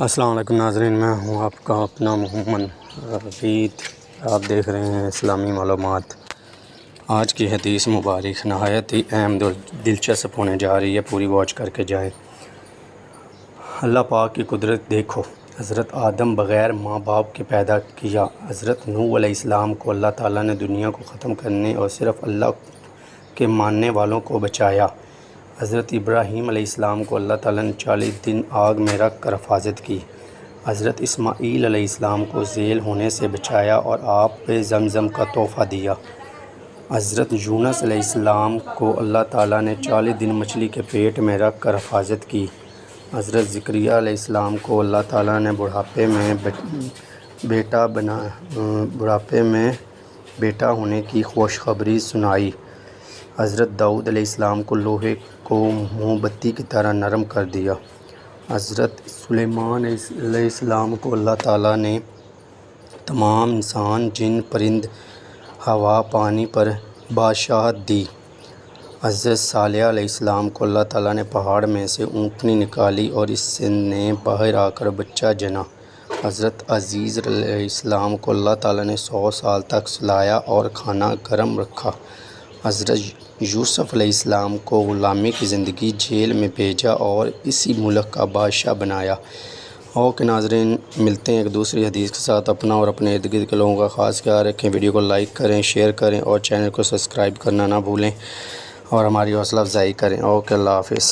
السلام علیکم ناظرین، میں ہوں آپ کا اپنا محمد رفیق۔ آپ دیکھ رہے ہیں اسلامی معلومات۔ آج کی حدیث مبارک نہایت ہی اہم اور دلچسپ ہونے جا رہی ہے، پوری واچ کر کے جائیں۔ اللہ پاک کی قدرت دیکھو۔ حضرت آدم بغیر ماں باپ کے پیدا کیا۔ حضرت نوح علیہ السلام کو اللہ تعالیٰ نے دنیا کو ختم کرنے اور صرف اللہ کے ماننے والوں کو بچایا۔ حضرت ابراہیم علیہ السلام کو اللہ تعالیٰ نے 40 دن آگ میں رکھ کر حفاظت کی۔ حضرت اسماعیل علیہ السلام کو ذیل ہونے سے بچایا اور آپ پہ زمزم کا تحفہ دیا۔ حضرت یونس علیہ السلام کو اللہ تعالیٰ نے 40 دن مچھلی کے پیٹ میں رکھ کر حفاظت کی۔ حضرت زکریا علیہ السلام کو اللہ تعالیٰ نے بڑھاپے میں بیٹا ہونے کی خوشخبری سنائی۔ حضرت داؤد علیہ السلام کو لوہے کو موم بتی کی طرح نرم کر دیا۔ حضرت سلیمان علیہ السلام کو اللہ تعالیٰ نے تمام انسان، جن، پرند، ہوا، پانی پر بادشاہت دی۔ حضرت صالح علیہ السلام کو اللہ تعالیٰ نے پہاڑ میں سے اونٹنی نکالی اور اس نے باہر آ کر بچہ جنا۔ حضرت عزیر علیہ السلام کو اللہ تعالیٰ نے 100 سال تک سلایا اور کھانا گرم رکھا۔ حضرت یوسف علیہ السلام کو غلامی کی زندگی جیل میں بھیجا اور اسی ملک کا بادشاہ بنایا۔ اوکے ناظرین، ملتے ہیں ایک دوسری حدیث کے ساتھ۔ اپنا اور اپنے ارد گرد کے لوگوں کا خاص خیال رکھیں۔ ویڈیو کو لائک کریں، شیئر کریں اور چینل کو سبسکرائب کرنا نہ بھولیں اور ہماری حوصلہ افزائی کریں۔ اوکے، اللہ حافظ۔